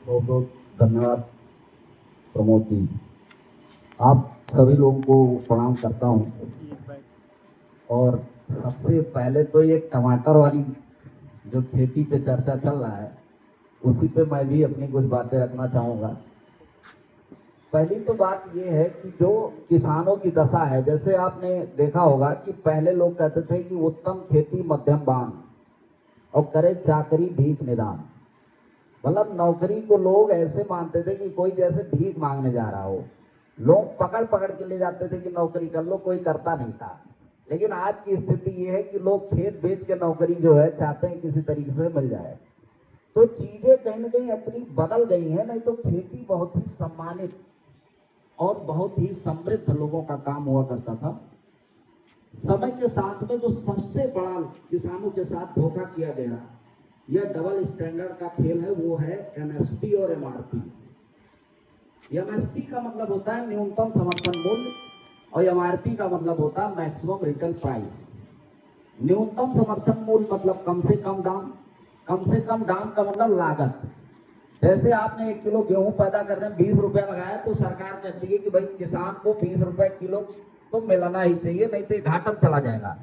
बहुत बहुत धन्यवाद प्रमोद जी। आप सभी लोगों को प्रणाम करता हूँ। और सबसे पहले तो ये टमाटर वाली जो खेती पे चर्चा चल रहा है, उसी पे मैं भी अपनी कुछ बातें रखना चाहूँगा। पहली तो बात ये है कि जो किसानों की दशा है, जैसे आपने देखा होगा कि पहले लोग कहते थे कि उत्तम खेती मध्यम बान और करे चाकरी भीख निदान। मतलब नौकरी को लोग ऐसे मानते थे कि कोई जैसे भीख मांगने जा रहा हो। लोग पकड़ पकड़ के ले जाते थे कि नौकरी कर लो, कोई करता नहीं था। लेकिन आज की स्थिति ये है कि लोग खेत बेच के नौकरी जो है चाहते हैं किसी तरीके से मिल जाए। तो चीजें कहीं ना कहीं अपनी बदल गई है। नहीं तो खेती बहुत ही सम्मानित और बहुत ही समृद्ध लोगों का काम हुआ करता था। समय के साथ में जो सबसे बड़ा किसानों के साथ धोखा किया गया, यह डबल स्टैंडर्ड का खेल है, वो है एमएसपी और एमआरपी। एमएसपी का मतलब होता है न्यूनतम समर्थन मूल्य और एमआरपी का मतलब होता है मैक्सिमम रिटेल प्राइस। न्यूनतम समर्थन मूल्य मतलब कम से कम दाम, कम से कम दाम का मतलब लागत। जैसे आपने 1 किलो गेहूं पैदा करने में 20 रुपया लगाया, तो सरकार कहती है कि भाई किसान को 20 रुपए किलो तो मिलना ही चाहिए, नहीं तो घाटा में चला जाएगा।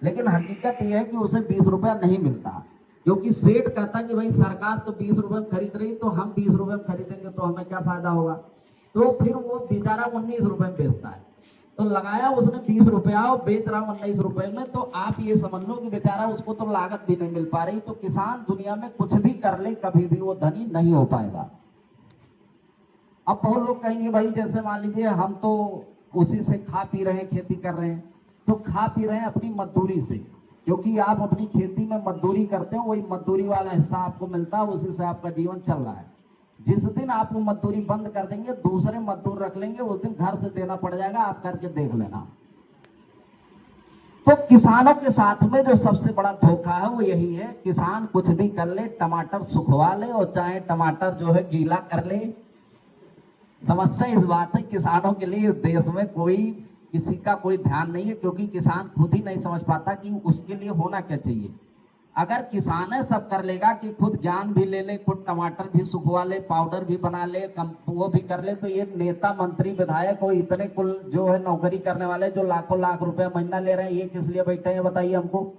लेकिन हकीकत यह है कि उसे 20 रुपया नहीं मिलता, क्योंकि सेठ कहता कि भाई सरकार तो 20 रुपए में खरीद रही, तो हम 20 रुपए में खरीदेंगे तो हमें क्या फायदा होगा। तो फिर वो बेचारा 19 रुपए में बेचता है। तो लगाया उसने 20 रुपया और बेच रहा 19 रुपए में, तो आप ये समझ लो कि बेचारा उसको तो लागत भी नहीं मिल पा रही। तो किसान दुनिया में कुछ भी कर ले, कभी भी वो धनी नहीं हो पाएगा। अब बहुत लोग कहेंगे भाई जैसे मान लीजिए हम तो उसी से खा पी रहे हैं, खेती कर रहे हैं, तो खा पी रहे हैं अपनी मजदूरी से। क्योंकि आप अपनी खेती में मजदूरी करते हो, वही मजदूरी वाला हिस्सा आपको मिलता है, उसी से आपका जीवन चल रहा है। जिस दिन आप वो मजदूरी बंद कर देंगे, दूसरे मजदूर रख लेंगे, उस दिन घर से देना पड़ जाएगा, आप करके देख लेना। तो किसानों के साथ में जो सबसे बड़ा धोखा है वो यही है, किसान कुछ भी कर ले, टमाटर सुखवा ले और चाहे टमाटर जो है गीला कर ले। समस्या इस बात है किसानों के लिए इस देश में कोई किसी का कोई ध्यान नहीं है, क्योंकि किसान खुद ही नहीं समझ पाता कि उसके लिए होना क्या चाहिए। अगर किसान है सब कर लेगा कि खुद ज्ञान भी ले ले, खुद टमाटर भी सुखवा ले, पाउडर भी बना ले, वो भी कर ले, तो ये नेता मंत्री विधायक और इतने कुल जो है नौकरी करने वाले जो लाखों लाख रुपए महीना ले रहे हैं, ये किस लिए बैठे हैं बताइए हमको।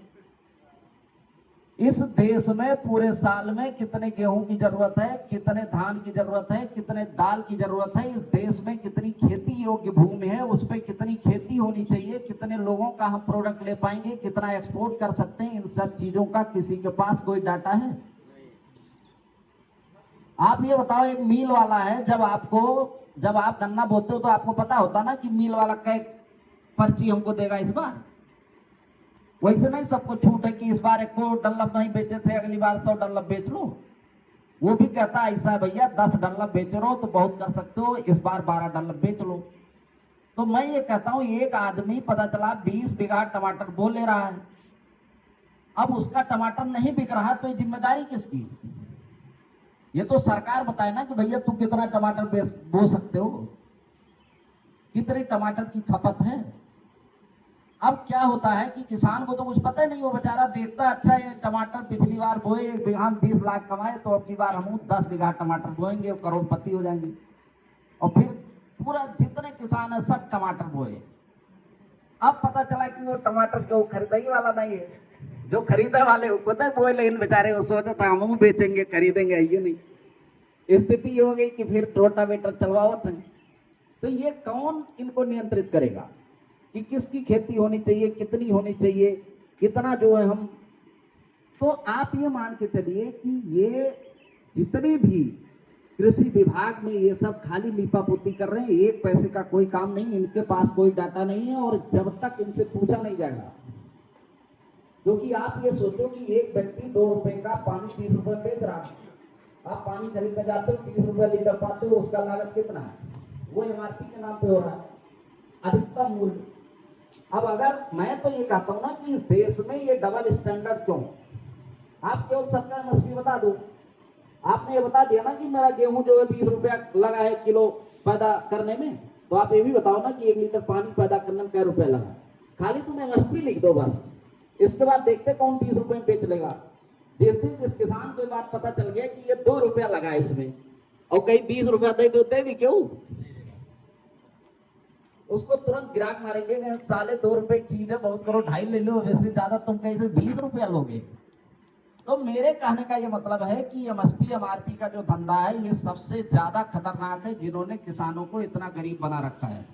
इस देश में पूरे साल में कितने गेहूं की जरूरत है, कितने धान की जरूरत है, कितने दाल की जरूरत है, इस देश में कितनी खेती योग्य भूमि है, उस पर कितनी खेती होनी चाहिए, कितने लोगों का हम प्रोडक्ट ले पाएंगे, कितना एक्सपोर्ट कर सकते हैं, इन सब चीजों का किसी के पास कोई डाटा है। आप ये बताओ, एक मिल वाला है, जब आप गन्ना बोते हो तो आपको पता होता ना कि मिल वाला क्या पर्ची हमको देगा इस बार। वैसे नहीं सबको छूट है कि इस बार एक डल्लब नहीं बेचे थे, अगली बार 100 डल्लब बेच लो। वो भी कहता है ऐसा है भैया, 10 डल्लब बेच रहे हो तो बहुत कर सकते हो, इस बार 12 डल्लब बेच लो। तो मैं ये कहता हूं, एक आदमी पता चला 20 बीघा टमाटर बो ले रहा है, अब उसका टमाटर नहीं बिक रहा, तो जिम्मेदारी किसकी। ये तो सरकार बताए ना कि भैया तू कितना टमाटर बो सकते हो, कितने टमाटर की खपत है। अब क्या होता है कि किसान को तो कुछ पता ही नहीं, वो बेचारा देखता अच्छा है टमाटर पिछली बार बोए 1 बीघा में 20 लाख कमाए, तो अब की बार हम 10 बीघा टमाटर बोएंगे, करोड़पति हो जाएंगे। और फिर पूरा जितने किसान है सब टमाटर बोए। अब पता चला कि वो टमाटर जो खरीदाई वाला नहीं है, जो खरीदे वाले वो खुद बोए, लेकिन बेचारे वो सोचा था हम बेचेंगे खरीदेंगे, ये नहीं। स्थिति हो गई कि फिर रोटावेटर चलवाओ थे। तो ये कौन इनको नियंत्रित करेगा कि किसकी खेती होनी चाहिए, कितनी होनी चाहिए, कितना जो है हम। तो आप ये मान के चलिए कि ये जितने भी कृषि विभाग में ये सब खाली लीपापोती कर रहे हैं, एक पैसे का कोई काम नहीं, इनके पास कोई डाटा नहीं है, और जब तक इनसे पूछा नहीं जाएगा। क्योंकि आप ये सोचो कि एक व्यक्ति 2 रुपए का पानी 20 रुपए बेच रहा है, आप पानी खरीदने जाते हो 20 रुपए लीटर पाते हो, उसका लागत कितना है, वो एमआरपी के नाम पे हो रहा है, अधिकतम मूल्य। अब अगर मैं तो ये कहता हूं ना कि इस देश में ये डबल स्टैंडर्ड क्यों। आप केवल सबका एमएसपी बता दो। आपने ये बता दिया ना कि मेरा गेहूं जो है 20 रुपया लगा है किलो पैदा करने में, तो आप ये भी बताओ ना कि 1 लीटर पानी पैदा करने में क्या रुपया लगा। खाली तुम एमएसपी लिख दो बस, इसके बाद देखते कौन 20 रुपए में बेच लेगा। जिस दिन जिस किसान को बात पता चल गया कि ये 2 रुपया लगा इसमें, और कहीं 20 रुपया दे देते नहीं, क्यों? उसको तुरंत गिराक मारेंगे, साले 2 रुपए की चीज है, बहुत करो 2.5 ले लो, वैसे ज्यादा तुम कैसे 20 रुपया लोगे? तो मेरे कहने का ये मतलब है कि एमएसपी एमआरपी का जो धंधा है ये सबसे ज्यादा खतरनाक है, जिन्होंने किसानों को इतना गरीब बना रखा है।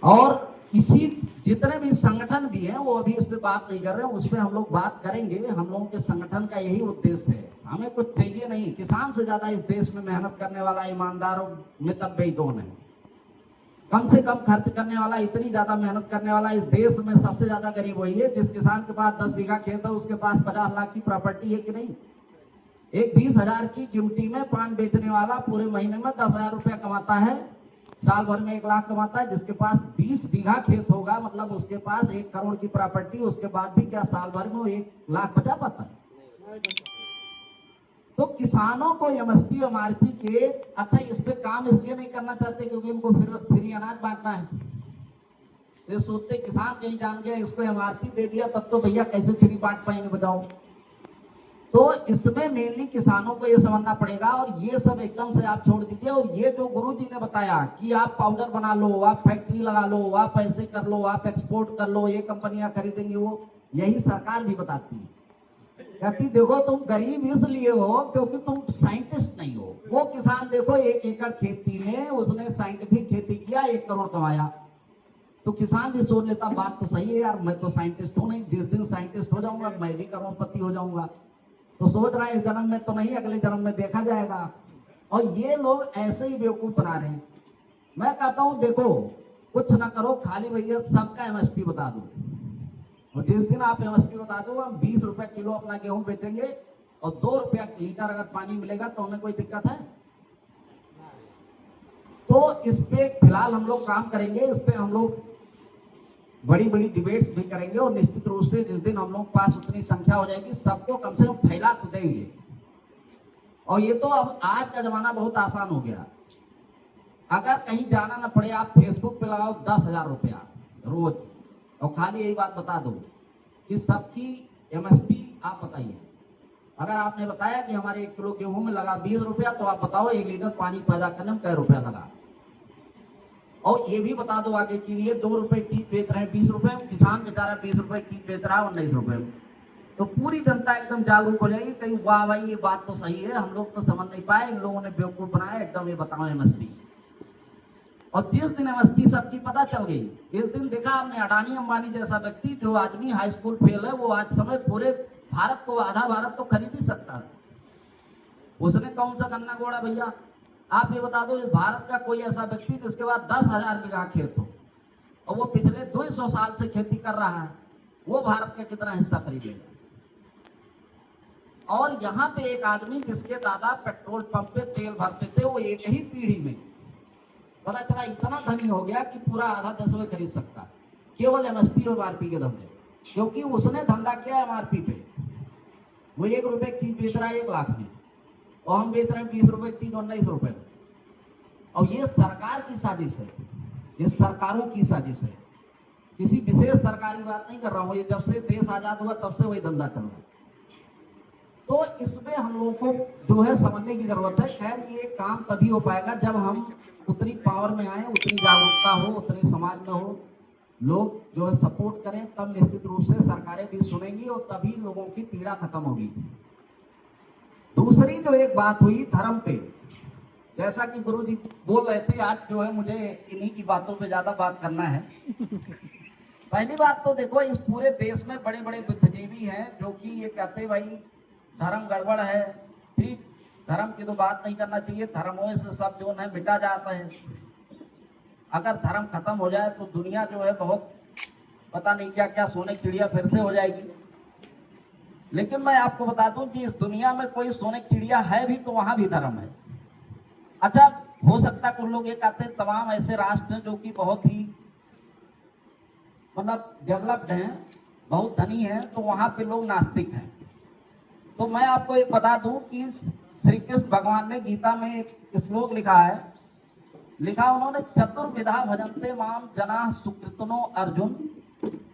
और इसी जितने भी संगठन भी हैं वो अभी इस पे बात नहीं कर रहे हैं, उस पर हम लोग बात करेंगे। हम लोगों के संगठन का यही उद्देश्य है, हमें कुछ चाहिए नहीं। किसान से ज्यादा इस देश में मेहनत करने वाला ईमानदारों में तब भी कौन है? कम से कम खर्च करने वाला, इतनी ज्यादा मेहनत करने वाला इस देश में सबसे ज्यादा गरीब वही है। जिस किसान के पास 10 बीघा खेत है उसके पास 50 लाख की प्रॉपर्टी है कि नहीं? एक 20,000 की ड्यूटी में पान बेचने वाला पूरे महीने में 10,000 रुपया कमाता है, साल भर में 1 लाख कमाता है। जिसके पास 20 बीघा खेत होगा मतलब उसके पास 1 करोड़ की प्रॉपर्टी, उसके बाद भी क्या साल भर में 1 लाख बचा पाता है? तो किसानों को एमएसपी एमआरपी के अच्छा इस पे काम इसलिए नहीं करना चाहते क्योंकि उनको फिर फ्री अनाज बांटना है। ये सोचते किसान कहीं जान गया, इसको एमआरपी दे दिया तब तो भैया कैसे फ्री बांट पाएंगे, बताओ। तो इसमें मेनली किसानों को ये समझना पड़ेगा, और ये सब एकदम से आप छोड़ दीजिए। और ये जो गुरु जी ने बताया कि आप पाउडर बना लो, आप फैक्ट्री लगा लो, आप ऐसे कर लो, आप एक्सपोर्ट कर लो, ये कंपनियां खरीदेंगी, वो यही सरकार भी बताती है। कहती देखो तुम गरीब इसलिए हो क्योंकि तुम साइंटिस्ट नहीं हो। वो किसान देखो 1 एकड़ खेती में उसने साइंटिफिक खेती किया, 1 करोड़ कमाया। तो किसान भी सोच लेता बात तो सही है यार, मैं तो साइंटिस्ट हूं नहीं, जिस दिन साइंटिस्ट हो जाऊंगा मैं भी करोड़पति हो जाऊंगा। तो सोच रहा है इस जन्म में तो नहीं, अगले जन्म में देखा जाएगा। और ये लोग ऐसे ही बेवकूफ बना रहे हैं। मैं कहता हूं देखो कुछ ना करो, खाली भैया सबका एमएसपी बता दो, और जिस दिन आप एमएसपी बता दो हम 20 रुपए किलो अपना गेहूं बेचेंगे और 2 रुपया लीटर अगर पानी मिलेगा तो हमें कोई दिक्कत है? तो इस पे फिलहाल हम लोग काम करेंगे, इस पे हम लोग बड़ी बड़ी डिबेट्स भी करेंगे, और निश्चित रूप से जिस दिन हम लोग पास उतनी संख्या हो जाएगी सबको कम से कम फैला तो देंगे। और ये तो अब आज का जमाना बहुत आसान हो गया, अगर कहीं जाना ना पड़े आप फेसबुक पे लगाओ 10,000 रुपया रोज, और खाली यही बात बता दो कि सबकी एमएसपी आप बताइए। अगर आपने बताया कि हमारे 1 किलो गेहूं में लगा 20 रुपया, तो आप बताओ 1 लीटर पानी पैदा करने में कै रुपया लगा। और ये भी बता दो आगे कि ये 2 रुपए की बेच रहे हैं 20 रुपए में, किसान बेचारा 20 रुपए की बेच रहा है 19 रुपए में। तो पूरी जनता एकदम जागरूक हो जाएगी, कहीं वाह भाई ये बात तो सही है, हम लोग तो समझ नहीं पाए, इन लोगों ने बेवकूफ बनाया, एकदम ये बताओ एमएसपी। और जिस दिन एमएसपी सबकी पता चल गई, इस दिन देखा आपने अडानी अंबानी जैसा व्यक्ति, जो आदमी हाई स्कूल फेल है, वो आज समय पूरे भारत को, आधा भारत तो खरीद ही सकता है। उसने कौन सा गन्ना गोड़ा भैया? आप ये बता दो इस भारत का कोई ऐसा व्यक्ति जिसके पास 10,000 बीघा खेत हो और वो पिछले 200 साल से खेती कर रहा है, वो भारत का कितना हिस्सा खरीदेगा? और यहाँ पे एक आदमी जिसके दादा पेट्रोल पंप पे तेल भरते थे, वो एक ही पीढ़ी में पता चला इतना धनी हो गया कि पूरा आधा देश में खरीद सकता, केवल एमएसपी और एमआरपी के धंधे। क्योंकि उसने धंधा किया एमआरपी पे। वो 1 रुपए की चीज बेच रहा है 1 लाख में, और हम बेच रहे हैं 20 रुपए की चीज 19 रुपए में। और ये सरकार की साजिश है, ये सरकारों की साजिश है। किसी विशेष सरकारी बात नहीं कर रहा हूँ, ये जब से देश आजाद हुआ तब से वही धंधा चल रहा है। तो इसमें हम लोगों को जो है समझने की जरूरत है। खैर ये काम तभी हो पाएगा जब हम उतनी पावर में आए, उतनी जागरूकता हो, उतनी समाज में हो, लोग जो है सपोर्ट करें, तब निश्चित रूप से सरकारें भी सुनेंगी और तभी लोगों की पीड़ा खत्म होगी। दूसरी जो एक बात हुई धर्म पे, जैसा कि गुरु जी बोल रहे थे, आज जो है मुझे इन्हीं की बातों पे ज्यादा बात करना है। पहली बात तो देखो इस पूरे देश में बड़े बड़े बुद्धिजीवी हैं जो कि ये कहते भाई धर्म गड़बड़ है, ठीक, धर्म की तो बात नहीं करना चाहिए, धर्मों से सब जो है मिटा जाता है। अगर धर्म खत्म हो जाए तो दुनिया जो है बहुत पता नहीं क्या क्या सोने की चिड़िया फिर से हो जाएगी। लेकिन मैं आपको बता दूं कि इस दुनिया में कोई सोने की चिड़िया है भी तो वहां भी धर्म है। अच्छा हो सकता है कुछ लोग ये कहते हैं तमाम ऐसे राष्ट्र हैं जो कि बहुत ही मतलब डेवलप्ड हैं, बहुत धनी हैं, तो वहां पे लोग नास्तिक हैं। तो मैं आपको एक बता दूं कि श्री कृष्ण भगवान ने गीता में एक श्लोक लिखा है, लिखा उन्होंने चतुर्विधा भजन्ते माम जना सुकृतनो अर्जुन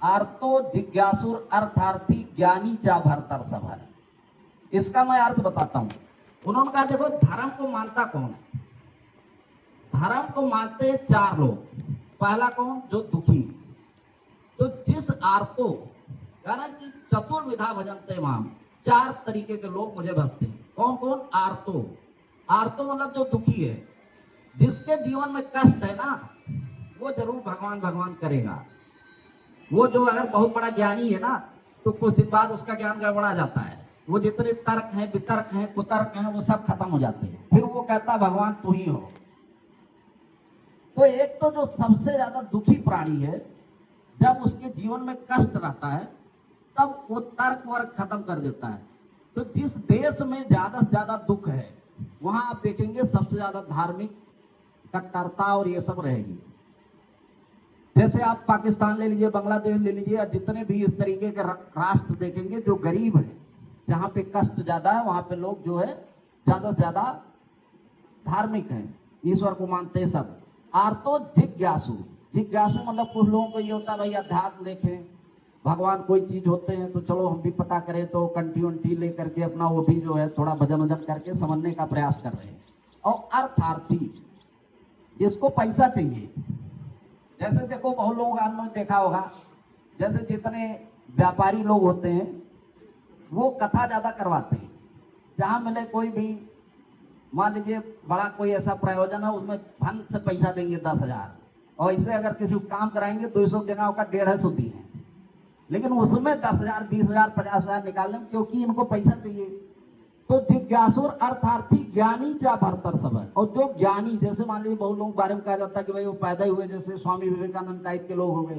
आर्तो जिज्ञासुर अर्थार्थी ज्ञानी चा भरतर सभर। इसका मैं अर्थ बताता हूं। उन्होंने कहा देखो धर्म को मानता कौन है? धर्म को मानते हैं चार लोग। पहला कौन? जो दुखी। तो जिस आर्तो यानी कि चतुर्विधा भजनते माम, चार तरीके के लोग मुझे भजते हैं। कौन कौन? आर्तो। आर्तो मतलब जो दुखी है, जिसके जीवन में कष्ट है ना, वो जरूर भगवान भगवान करेगा। वो जो अगर बहुत बड़ा ज्ञानी है ना, तो कुछ दिन बाद उसका ज्ञान गड़बड़ा जाता है। वो जितने तर्क हैं, वितर्क हैं, कुतर्क हैं, वो सब खत्म हो जाते हैं। फिर वो कहता भगवान तू ही हो। तो एक तो जो सबसे ज्यादा दुखी प्राणी है, जब उसके जीवन में कष्ट रहता है तब वो तर्क वर्क खत्म कर देता है। तो जिस देश में ज्यादा से ज्यादा दुख है, वहां आप देखेंगे सबसे ज्यादा धार्मिक कट्टरता और ये सब रहेगी। जैसे आप पाकिस्तान ले लीजिए, बांग्लादेश ले लीजिए, या जितने भी इस तरीके के राष्ट्र देखेंगे जो गरीब है, जहां पे कष्ट ज्यादा है, वहां पे लोग जो है ज्यादा से ज्यादा धार्मिक हैं, ईश्वर को मानते हैं सब। आर्तो जिज्ञासु। जिज्ञासु मतलब कुछ लोगों को ये होता है भाई अध्यात्म देखें, भगवान कोई चीज होते हैं तो चलो हम भी पता करें, तो कंठी वंठी लेकर के अपना वो भी जो है थोड़ा भजन वजन करके समझने का प्रयास कर रहे हैं। और अर्थार्थी, जिसको पैसा चाहिए। जैसे देखो बहुत लोग आपने देखा होगा, जैसे जितने व्यापारी लोग होते हैं वो कथा ज्यादा करवाते हैं। जहां मिले कोई भी, मान लीजिए बड़ा कोई ऐसा प्रयोजन है, उसमें फन से पैसा देंगे 10,000, और इसे अगर किसी से काम कराएंगे 200 जगह का 150 दी है, लेकिन उसमें 10,000 20,000 50,000 निकालने, क्योंकि इनको पैसा चाहिए। तो जिज्ञासु और अर्थार्थी ज्ञानी चा भरतर सब है। और जो ज्ञानी, जैसे मान लीजिए बहुत लोगों के बारे में कहा जाता है कि भाई वो पैदा हुए जैसे स्वामी विवेकानंद टाइप के लोग हो गए,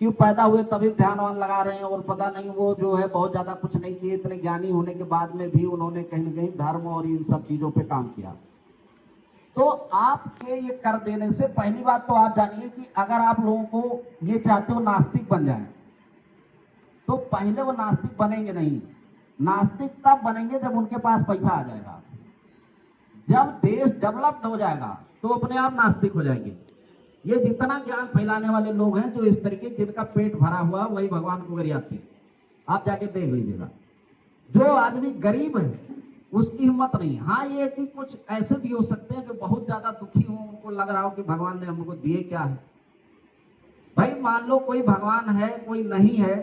कि पैदा हुए तभी ध्यानवान लगा रहे हैं, और पता नहीं वो जो है बहुत ज्यादा कुछ नहीं किए, इतने ज्ञानी होने के बाद में भी उन्होंने कहीं ना कहीं धर्म और इन सब चीजों पे काम किया। तो आपके ये कर देने से पहली बात तो आप जानिए कि अगर आप लोगों को ये चाहते हो नास्तिक बन जाए, तो पहले वो नास्तिक बनेंगे नहीं। नास्तिक तब बनेंगे जब उनके पास पैसा आ जाएगा। जब देश डेवलप्ड हो जाएगा तो अपने आप नास्तिक हो जाएंगे। ये जितना ज्ञान फैलाने वाले लोग हैं जो इस तरीके, जिनका पेट भरा हुआ, वही भगवान को गरियाते हैं। आप जाके देख लीजिएगा। जो आदमी गरीब है उसकी हिम्मत नहीं। हाँ, ये कि कुछ ऐसे भी हो सकते हैं जो बहुत ज्यादा दुखी हो, उनको लग रहा हो कि भगवान ने हमको दिए क्या है। भाई मान लो कोई भगवान है कोई नहीं है,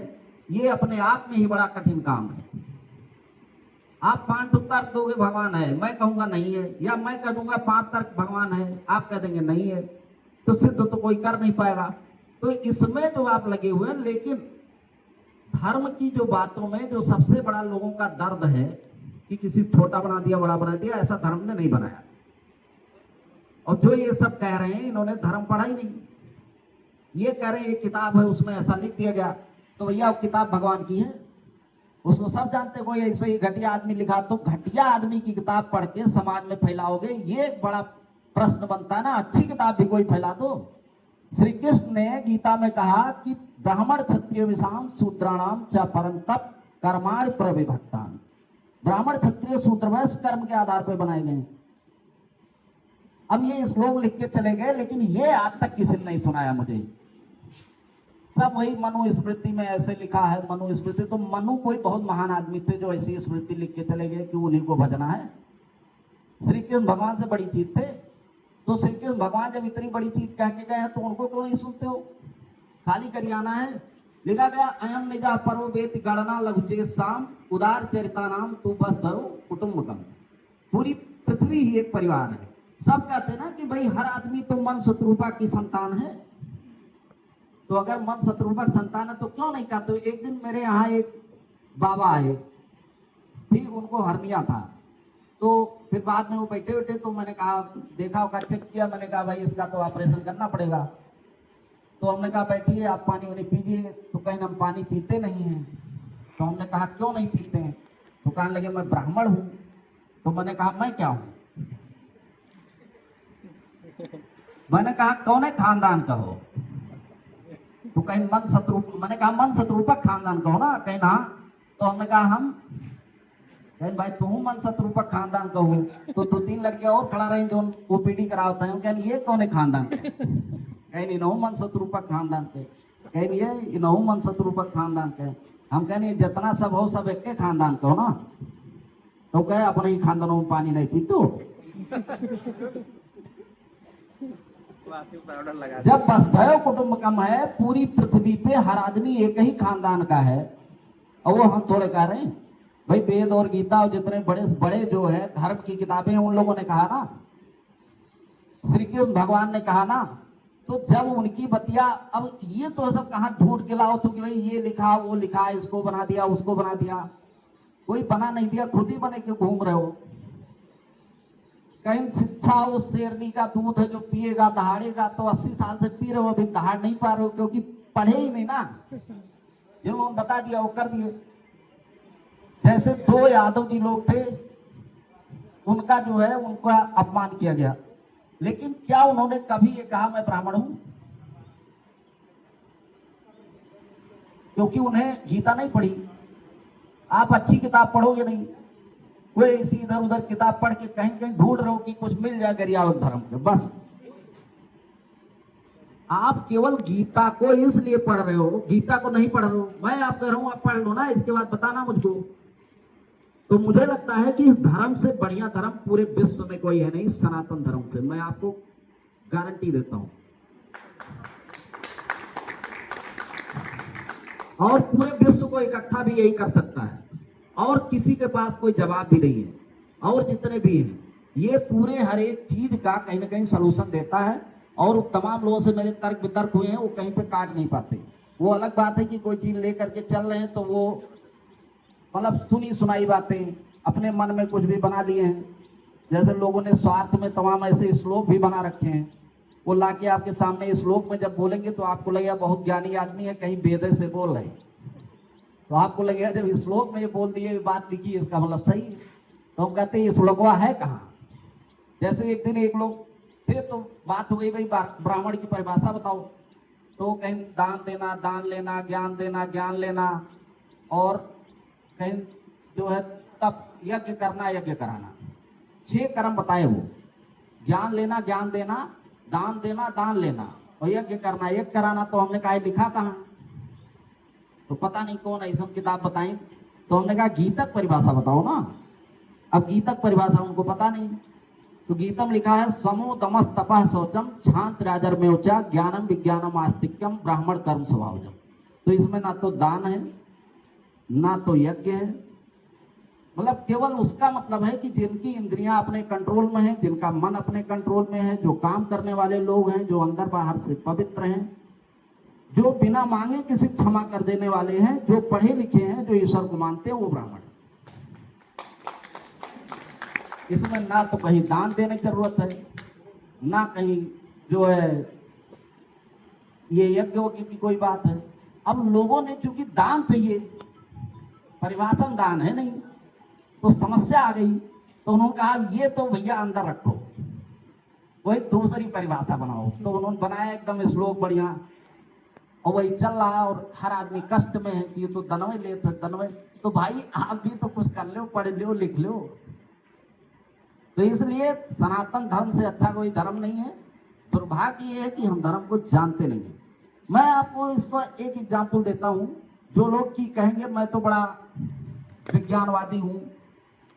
ये अपने आप में ही बड़ा कठिन काम है। आप 5 तर्क दोगे भगवान है, मैं कहूंगा नहीं है, या मैं कह दूंगा 5 तर्क भगवान है, आप कह देंगे नहीं है, तो सिद्ध तो कोई कर नहीं पाएगा। तो इसमें जो आप लगे हुए हैं, लेकिन धर्म की जो बातों में जो सबसे बड़ा लोगों का दर्द है कि किसी छोटा बना दिया बड़ा बना दिया, ऐसा धर्म ने नहीं बनाया। और जो ये सब कह रहे हैं इन्होंने धर्म पढ़ा ही नहीं। ये कह रहे हैं एक किताब है उसमें ऐसा लिख दिया गया, तो भैया वो किताब भगवान की है, उसको सब जानते। कोई ऐसे ही घटिया आदमी लिखा, तो घटिया आदमी की किताब पढ़ के समाज में फैलाओगे, ये एक बड़ा प्रश्न बनता है ना। अच्छी किताब भी कोई फैला दो। श्री कृष्ण ने गीता में कहा कि ब्राह्मण क्षत्रिय विषाम शूद्राणाम च परम तप कर्माण प्रविभक्तान। ब्राह्मण क्षत्रिय शूद्र वैश्य कर्म के आधार पर बनाए गए। अब ये श्लोक लिख के चले गए, लेकिन ये आज तक किसी ने नहीं सुनाया मुझे। सब वही मनुस्मृति में ऐसे लिखा है। मनुस्मृति तो मनु कोई बहुत महान आदमी थे जो ऐसी स्मृति लिख के चले गए कि उन्हीं को भजना है। श्री कृष्ण भगवान से बड़ी चीज थे, तो श्री कृष्ण भगवान जब इतनी बड़ी चीज कह के गए हैं तो उनको क्यों नहीं सुनते हो? खाली करियाना है। लिखा गया अयम निजा पर्व वेति गणना लघुचे शाम उदार चरिता नाम तू बस धरो कुटुंबकम। पूरी पृथ्वी ही एक परिवार है। सब कहते हैं ना कि भाई हर आदमी तो मन शत्रुपा की संतान है। तो अगर मन शत्रुपा की संतान है तो क्यों नहीं कहते? एक दिन मेरे यहाँ एक बाबा आए, ठीक उनको हर्निया था, तो फिर बाद में वो बैठे बैठे, तो मैंने कहा देखा होगा, चेक किया, मैंने कहा भाई इसका तो ऑपरेशन करना पड़ेगा। तो हमने कहा बैठिए आप पानी वानी पीजिए। तो कहीं हम पानी पीते नहीं हैं। तो हमने कहा क्यों नहीं पीते हैं? तो कहने लगे मैं ब्राह्मण हूं। तो मैंने कहा मैं क्या हूं? मैंने कहा कौन है खानदान का हो? तो कहीं मन शत्रु, मैंने कहा मन शत्रुपक खानदान का हो ना? कहीं ना। तो हमने कहा हम, कहीं भाई तू मन शत्रुपक खानदान का हो। तो 2-3 लड़के और खड़ा रहे जो ओपीडी कराते हैं, कहीं ये कौन है खानदान का? कहीं इनहू मन शत्रुपक खानदान के, कहीं ये इनहू मन शत्रुपक खानदान के। हम कहें जितना सब हो सब एक के खानदान का हो ना। तो कहे अपने ही खानदानों में पानी नहीं पीते। जब वसुधैव कुटुंबकम है, पूरी पृथ्वी पे हर आदमी एक ही खानदान का है, और वो हम थोड़े कह रहे हैं भाई। वेद और गीता और जितने बड़े बड़े जो है धर्म की किताबें हैं, उन लोगों ने कहा ना, श्री कृष्ण भगवान ने कहा ना। तो जब उनकी बतिया, अब ये तो सब कहाँ ढूंढ के लाओ तो कि भाई ये लिखा वो लिखा, इसको बना दिया उसको बना दिया। कोई बना नहीं दिया, खुद ही बने के घूम रहे हो। कहीं शिक्षा उस शेरनी का दूध है जो पिएगा दहाड़ेगा, तो 80 साल से पी रहे हो, अभी दहाड़ नहीं पा रहे हो क्योंकि पढ़े ही नहीं ना। जिन्होंने बता दिया वो कर दिए। जैसे 2 यादव जी लोग थे, उनका जो है उनका अपमान किया गया, लेकिन क्या उन्होंने कभी ये कहा मैं ब्राह्मण हूं? क्योंकि उन्हें गीता नहीं पढ़ी। आप अच्छी किताब पढ़ोगे नहीं, वे इसी इधर उधर किताब पढ़ के कहीं कहीं ढूंढ रहे हो कि कुछ मिल जाए गरियावत धर्म के, बस। आप केवल गीता को इसलिए पढ़ रहे हो, गीता को नहीं पढ़ रहे हो। मैं आप कह रहा हूं आप पढ़ लो ना, इसके बाद बताना मुझको। तो मुझे लगता है कि इस धर्म से बढ़िया धर्म पूरे विश्व में कोई है नहीं, सनातन धर्म से, मैं आपको गारंटी देता हूं। और पूरे विश्व को इकट्ठा भी यही कर सकता है, और किसी के पास कोई जवाब भी नहीं है। और जितने भी हैं, ये पूरे हर एक चीज का कहीं ना कहीं सलूशन देता है। और तमाम लोगों से मेरे तर्क वितर्क हुए हैं, वो कहीं पे काट नहीं पाते। वो अलग बात है कि कोई चीज लेकर के चल रहे हैं तो वो मतलब सुनी सुनाई बातें अपने मन में कुछ भी बना लिए हैं। जैसे लोगों ने स्वार्थ में तमाम ऐसे श्लोक भी बना रखे हैं, वो लाके आपके सामने श्लोक में जब बोलेंगे तो आपको लगेगा बहुत ज्ञानी आदमी है, कहीं वेद से बोल रहे हैं। तो आपको लगेगा जब श्लोक में ये बोल दिए, बात लिखी है, इसका मतलब सही है। तो हम कहते हैं ये श्लोकवा है कहाँ? जैसे एक दिन एक लोग थे तो बात हो गई भाई ब्राह्मण की परिभाषा बताओ। तो कहीं दान देना, दान लेना, ज्ञान देना, ज्ञान लेना, और कहीं जो है तब यज्ञ करना, यज्ञ कराना। 6 कर्म बताए वो, ज्ञान लेना, ज्ञान देना, दान देना, दान लेना, और यज्ञ करना, यज्ञ कराना। तो हमने कहा लिखा कहाँ? तो पता नहीं कौन ऐसा किताब बताई। तो हमने कहा गीतक परिभाषा बताओ ना। अब गीतक परिभाषा उनको पता नहीं। तो गीतम लिखा है समो दमस तपः शौचम क्षांत राजर्म्योचा ज्ञानम विज्ञानम आस्तिक्यम ब्राह्मण कर्म स्वभावजम। तो इसमें ना तो दान है ना तो यज्ञ है, मतलब केवल उसका मतलब है कि जिनकी इंद्रियां अपने कंट्रोल में हैं, जिनका मन अपने कंट्रोल में है, जो काम करने वाले लोग हैं, जो अंदर बाहर से पवित्र हैं, जो बिना मांगे किसी क्षमा कर देने वाले हैं, जो पढ़े लिखे हैं, जो ईश्वर को मानते हैं, वो ब्राह्मण। इसमें ना तो कहीं दान देने की जरूरत है, ना कहीं जो है ये यज्ञ की कोई बात है। अब लोगों ने चूंकि दान चाहिए, परिभाषा में दान है नहीं, तो समस्या आ गई। तो उन्होंने कहा ये तो भैया अंदर रखो, वही दूसरी परिभाषा बनाओ। तो उन्होंने बनाया एकदम श्लोक बढ़िया, और वही चल रहा। और हर आदमी कष्ट में है कि ये तो दनवे लेते दनवे। तो भाई आप भी तो कुछ कर लो, पढ़ लो, लिख लो। तो इसलिए सनातन धर्म से अच्छा कोई धर्म नहीं है। दुर्भाग्य ये है कि हम धर्म को जानते नहीं। मैं आपको इसको एक एग्जाम्पल देता हूं। जो लोग की कहेंगे मैं तो बड़ा विज्ञानवादी हूं,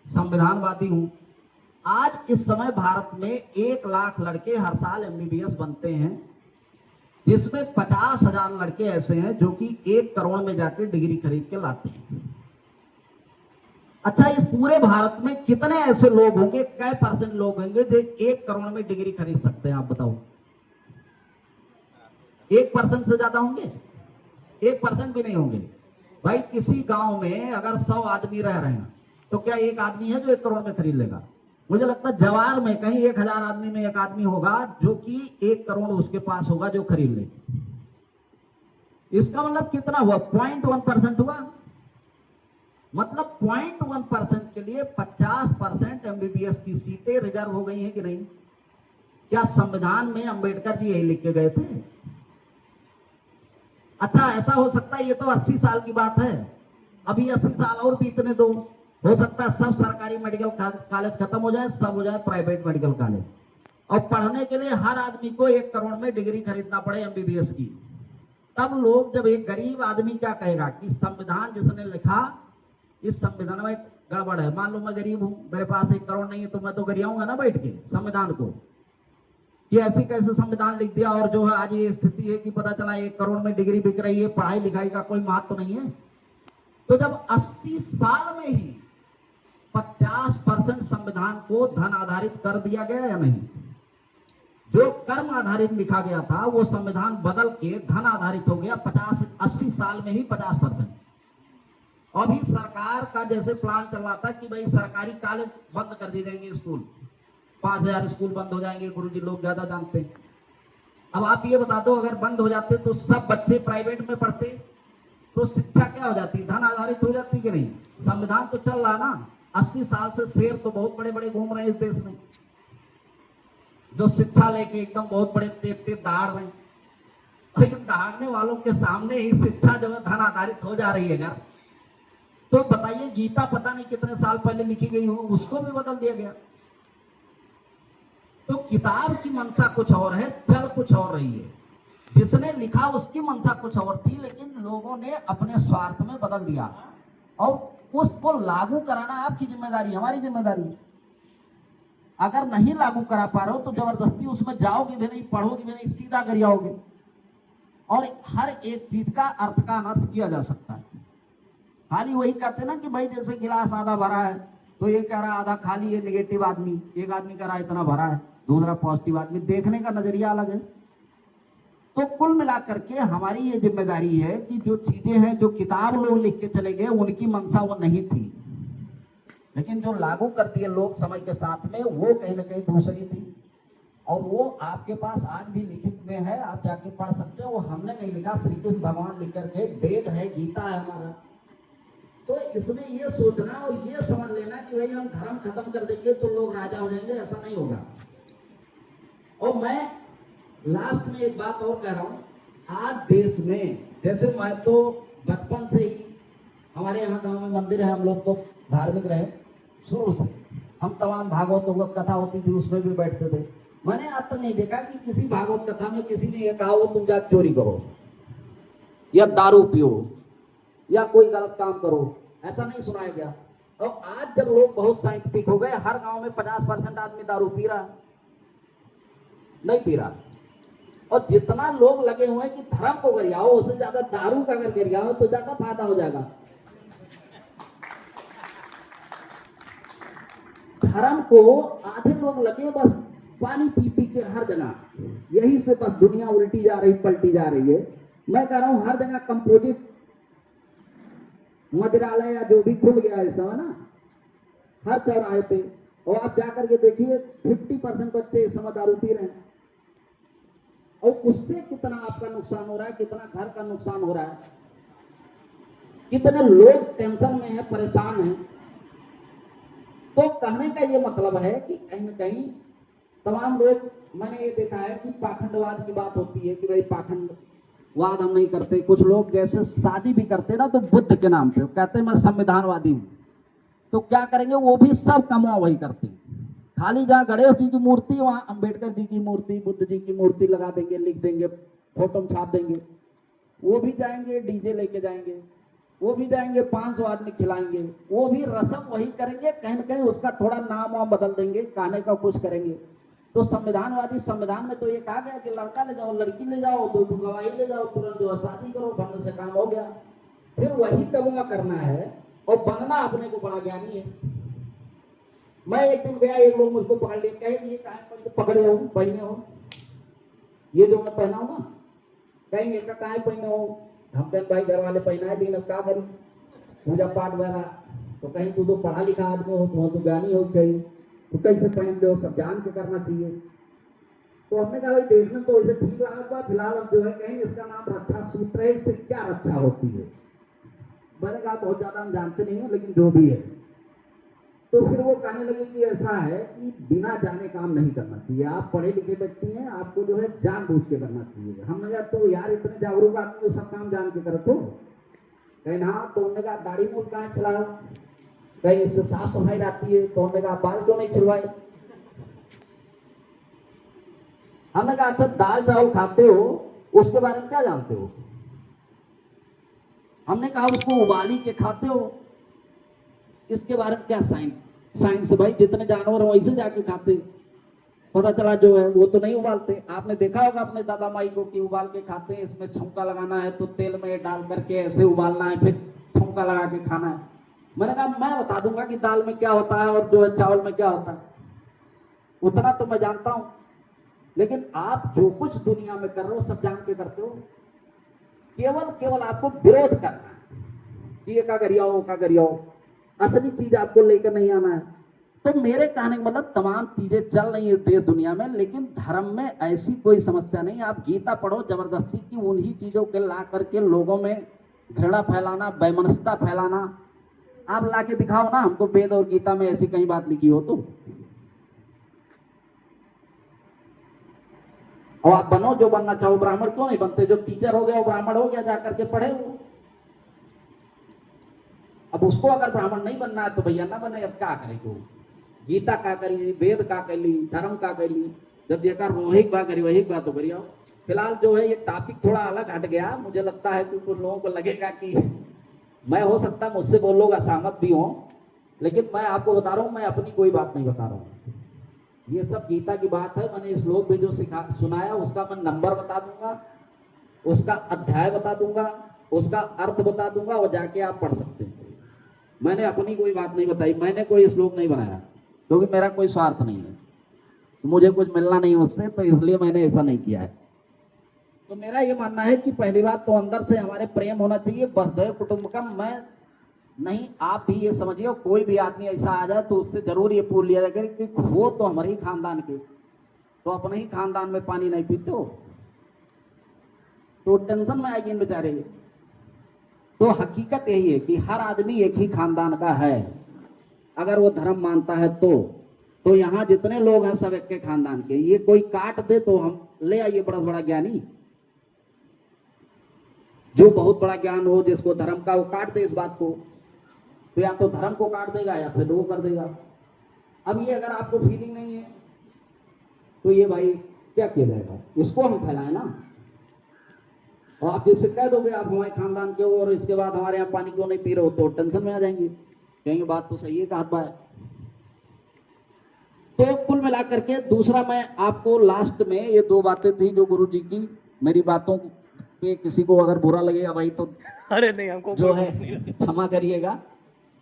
संविधानवादी हूं। आज इस समय भारत में 1 लाख लड़के हर साल MBBS बनते हैं, जिसमें 50,000 लड़के ऐसे हैं जो कि 1 करोड़ में जाकर डिग्री खरीद के लाते हैं। अच्छा, इस पूरे भारत में कितने ऐसे लोग होंगे, कै % लोग होंगे जो 1 करोड़ में डिग्री खरीद सकते हैं? आप बताओ। 1% से ज्यादा होंगे? 1% भी नहीं होंगे। भाई किसी गांव में अगर 100 आदमी रह रहे हैं तो क्या 1 आदमी है जो 1 करोड़ में खरीद लेगा? मुझे लगता है जवार में कहीं 1000 आदमी में 1 आदमी होगा जो कि 1 करोड़ उसके पास होगा जो खरीद ले। इसका मतलब कितना हुआ? 0.1% हुआ। मतलब 0.1% के लिए 50% MBBS की सीटें रिजर्व हो गई हैं कि नहीं? क्या संविधान में अंबेडकर जी यही लिख के गए थे? अच्छा, ऐसा हो सकता है, ये तो 80 साल की बात है, अभी 80 साल और बीतने दो। हो सकता है सब सरकारी मेडिकल कॉलेज खत्म हो जाए, सब हो जाए प्राइवेट मेडिकल कॉलेज, और पढ़ने के लिए हर आदमी को 1 करोड़ में डिग्री खरीदना पड़े MBBS की। तब लोग, जब एक गरीब आदमी क्या कहेगा कि संविधान जिसने लिखा, इस संविधान में गड़बड़ है। मान लो मैं गरीब हूं, मेरे पास 1 करोड़ नहीं है, तो मैं तो गरियाऊंगा ना बैठ के संविधान को, कि ऐसी कैसे संविधान लिख दिया और जो है आज ये स्थिति है कि पता चला 1 करोड़ में डिग्री बिक रही है, पढ़ाई लिखाई का कोई महत्व नहीं है। तो जब 80 साल में ही 50% संविधान को धन आधारित कर दिया गया या नहीं, जो कर्म आधारित लिखा गया था वो संविधान बदल के धन आधारित हो गया 80 साल में ही 50%। अभी सरकार का जैसे प्लान चल रहा था कि भाई सरकारी कॉलेज बंद कर दिए जाएंगे, स्कूल 5000 स्कूल बंद हो जाएंगे, गुरुजी लोग ज्यादा जानते हैं। अब आप ये बता दो, अगर बंद हो जाते तो सब बच्चे प्राइवेट में पढ़ते, तो शिक्षा क्या हो जाती, धन आधारित हो जाती कि नहीं। संविधान तो चल रहा ना, 80 साल से शेर तो बहुत बड़े बड़े घूम रहे हैं इस देश में, जो शिक्षा लेके एकदम बहुत बड़े तेज दहाड़ रहे हैं। और इन दहाड़ने वालों के सामने ही शिक्षा जो है धन आधारित हो जा रही है अगर, तो बताइए गीता पता नहीं कितने साल पहले लिखी गई हो, उसको भी बदल दिया गया। तो किताब की मंशा कुछ और है, चल कुछ और रही है। जिसने लिखा उसकी मंशा कुछ और थी, लेकिन लोगों ने अपने स्वार्थ में बदल दिया, और उसको लागू कराना आपकी जिम्मेदारी, हमारी जिम्मेदारी। अगर नहीं लागू करा पा रहे हो तो जबरदस्ती उसमें जाओगे भी नहीं, पढ़ोगे भी नहीं, सीधा गरियाओगे। और हर एक चीज का अर्थ का अनर्थ किया जा सकता है। खाली वही कहते ना कि भाई जैसे गिलास आधा भरा है तो ये कह रहा आधा खाली है, निगेटिव आदमी, एक आदमी कह रहा इतना भरा है, दूसरा पॉजिटिव आदमी, देखने का नजरिया अलग है। तो कुल मिलाकर के हमारी ये जिम्मेदारी है कि जो चीजें हैं, जो किताब लोग लिख के चले गए उनकी मंशा वो नहीं थी, लेकिन जो लागू कर दिए लोग समय के साथ में, वो कहीं ना कहीं दूसरी थी। और वो आपके पास आज भी लिखित में है, आप जाके पढ़ सकते हो। वो हमने नहीं लिखा, श्री कृष्ण भगवान लिख करके, वेद है, गीता है हमारा। तो इसमें ये सोचना और ये समझ लेना कि भाई हम धर्म खत्म कर देंगे तो लोग राजा हो जाएंगे, ऐसा नहीं होगा। और मैं लास्ट में एक बात और कह रहा हूं, आज देश में, जैसे मैं तो बचपन से ही, हमारे यहाँ गांव में मंदिर है, हम लोग तो धार्मिक रहे शुरू से, हम तमाम भागवत कथा होती थी उसमें भी बैठते थे। मैंने आज तक नहीं देखा कि किसी भागवत कथा में किसी ने ये कहा हो तुम जा चोरी करो या दारू पियो या कोई गलत काम करो, ऐसा नहीं सुनाया गया। और आज जब लोग बहुत साइंटिफिक हो गए, हर गांव में 50% आदमी दारू पी रहा, नहीं पी रहा। और जितना लोग लगे हुए हैं कि धर्म को गरियाओ, उससे ज्यादा दारू का अगर गरियाओ तो ज्यादा फायदा हो जाएगा। धर्म को आधे लोग लगे बस पानी पी पी के हर जगह, यही से बस दुनिया उल्टी जा रही, पलटी जा रही है। मैं कह रहा हूं हर जगह कंपोजिट मदिरालय या जो भी खुल गया है सब, है ना, हर चौराहे पे। और आप जाकर के देखिए 50% बच्चे इस समय दारू पी रहे हैं। और उससे कितना आपका नुकसान हो रहा है, कितना घर का नुकसान हो रहा है, कितने लोग टेंशन में हैं, परेशान हैं। तो कहने का ये मतलब है कि कहीं ना कहीं तमाम लोग, मैंने ये देखा है कि पाखंडवाद की बात होती है कि भाई पाखंडवाद हम नहीं करते। कुछ लोग जैसे शादी भी करते ना तो बुद्ध के नाम पे कहते हैं मैं संविधानवादी हूं, तो क्या करेंगे, वो भी सब कमा वही करते हैं। खाली जहां गणेश जी की मूर्ति, वहां अंबेडकर जी की मूर्ति, बुद्ध जी की मूर्ति लगा देंगे, लिख देंगे, फोटो छाप देंगे। वो भी जाएंगे डीजे लेके जाएंगे, वो भी जाएंगे 500 आदमी खिलाएंगे, वो भी रस्म वही करेंगे, कहीं ना कहीं उसका थोड़ा नाम वाम बदल देंगे, कहने का कुछ करेंगे। तो संविधानवादी, संविधान में तो ये कहा गया कि लड़का ले जाओ, लड़की ले जाओ, 2 गवाही ले जाओ, तुरंत जो शादी करो, ढंग से काम हो गया। फिर वही कमुआ करना है और बनना अपने को बड़ा ज्ञानी है। मैं एक दिन गया, एक लोग मुझको पकड़ लिए, कहे ये कहा पकड़े हो, पहने हो, ये जो मैं पहना हूं ना, कहेंगे इसका कहा पहने हो, हम कहते भाई घर वाले पहनाए दिन, अब क्या करूं, पूजा पाठ वगैरह। तो कहीं तू तो पढ़ा लिखा आदमी हो, तो ज्ञानी हो चाहिए, तो कैसे पहन लो, सब जान के करना चाहिए। तो हमने कहा भाई देखना तो इसे ठीक लगा, फिलहाल अब जो है कहेंगे इसका नाम रक्षा सूत्र है, इससे क्या रक्षा होती है। मैंने कहा बहुत ज्यादा हम जानते नहीं है, लेकिन जो भी है। तो फिर वो कहने लगे कि ऐसा है कि बिना जाने काम नहीं करना चाहिए, आप पढ़े लिखे व्यक्ति हैं, आपको जो है जानबूझ के करना चाहिए। हमने कहा तो यार इतने जागरूक आदमी वो सब काम जान के करते हो, कहीं हाँ। तो उन्होंने कहा दाढ़ी मूल कहाँ चलाओ, कहीं इससे साफ सफाई रहती है। तो उन्होंने कहा बाल क्यों नहीं छिलवाए। हमने कहा अच्छा दाल चावल खाते हो, उसके बारे में क्या जानते हो। हमने कहा उसको उबाली के खाते हो, इसके बारे में क्या साइंस भाई, जितने जानवर हैं वैसे जाके खाते, पता चला जो है वो तो नहीं उबालते। आपने देखा होगा अपने दादा माई को कि उबाल के खाते हैं, इसमें छौंका लगाना है तो तेल में डाल करके ऐसे उबालना है, फिर छौंका लगा के खाना है। मैंने कहा मैं बता दूंगा कि दाल में क्या होता है और जो है चावल में क्या होता है, उतना तो मैं जानता हूं। लेकिन आप जो कुछ दुनिया में कर रहे हो सब जान के करते हो, केवल आपको विरोध करना है कि ये का करियो का करियो, असली चीज आपको लेकर नहीं आना है। तो मेरे कहने का मतलब तमाम चीजें चल रही है देश दुनिया में, लेकिन धर्म में ऐसी कोई समस्या नहीं। आप गीता पढ़ो, जबरदस्ती की उन्हीं चीजों के ला करके लोगों में घृणा फैलाना, वैमनस्यता फैलाना, आप ला के दिखाओ ना हमको वेद और गीता में ऐसी कहीं बात लिखी हो तो। और आप बनो जो बनना चाहो, ब्राह्मण क्यों नहीं बनते? जो टीचर हो गया वो ब्राह्मण हो गया, जाकर के पढ़े वो। अब उसको अगर ब्राह्मण नहीं बनना है तो भैया ना बने, अब क्या करेगी? गीता का करी, वेद का करी, धर्म का करी, जब देखा रोहिक बा करी वही बात तो करिए। फिलहाल जो है ये टॉपिक थोड़ा अलग हट गया, मुझे लगता है कि कुछ लोगों को लगेगा कि मैं, हो सकता है मुझसे वो लोग असहमत भी हों, लेकिन मैं आपको बता रहा हूं, मैं अपनी कोई बात नहीं बता रहा हूं। ये सब गीता की बात है। मैंने श्लोक में जो सुनाया उसका मैं नंबर बता दूंगा, उसका अध्याय बता दूंगा, उसका अर्थ बता दूंगा और जाके आप पढ़ सकते हैं। मैंने अपनी कोई बात नहीं बताई, मैंने कोई श्लोक नहीं बनाया, क्योंकि मेरा कोई स्वार्थ नहीं है, मुझे कुछ मिलना नहीं उससे, तो इसलिए मैंने ऐसा नहीं किया है। तो मेरा ये मानना है कि पहली बात तो अंदर से हमारे प्रेम होना चाहिए, वसुधैव कुटुंबकम। मैं नहीं, आप भी ये समझिए, कोई भी आदमी ऐसा आ जाए तो उससे जरूर ये पूछ लिया जाएगा कि हो तो हमारे ही खानदान के, तो अपने ही खानदान में पानी नहीं पीते हो, तो टेंशन में आएगी इन बेचारे। तो हकीकत यही है कि हर आदमी एक ही खानदान का है, अगर वो धर्म मानता है तो यहाँ जितने लोग हैं सब एक के खानदान के। ये कोई काट दे तो हम ले आइए बड़ा बड़ा ज्ञानी, जो बहुत बड़ा ज्ञान हो, जिसको धर्म का, वो काट दे इस बात को, तो या तो धर्म को काट देगा या फिर वो कर देगा। अब ये अगर आपको फीलिंग नहीं है तो ये भाई क्या किया जाएगा, इसको हम फैलाएं ना। और आप जैसे कह दोगे आप हमारे खानदान के हो और इसके बाद हमारे यहाँ पानी क्यों नहीं पी रहे हो, तो टेंशन में आ जाएंगे, कहेंगे बात तो सही है कहा है। तो कुल मिलाकर के दूसरा, मैं आपको लास्ट में ये दो बातें थी जो गुरु जी की, मेरी बातों पे किसी को अगर बुरा लगेगा भाई तो अरे नहीं, हमको जो है क्षमा करिएगा।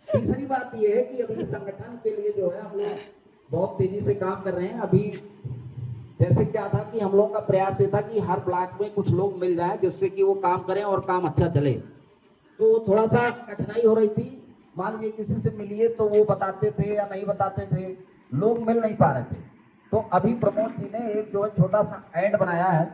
तीसरी बात ये है कि अभी संगठन के लिए जो है हम लोग बहुत तेजी से काम कर रहे हैं। अभी जैसे क्या था कि हम लोगों का प्रयास ये था कि हर ब्लॉक में कुछ लोग मिल जाए जिससे कि वो काम करें और काम अच्छा चले। तो थोड़ा सा कठिनाई हो रही थी, मान लीजिए किसी से मिलिए तो वो बताते थे या नहीं बताते थे, लोग मिल नहीं पा रहे थे। तो अभी प्रमोद जी ने एक जो है छोटा सा ऐड बनाया है,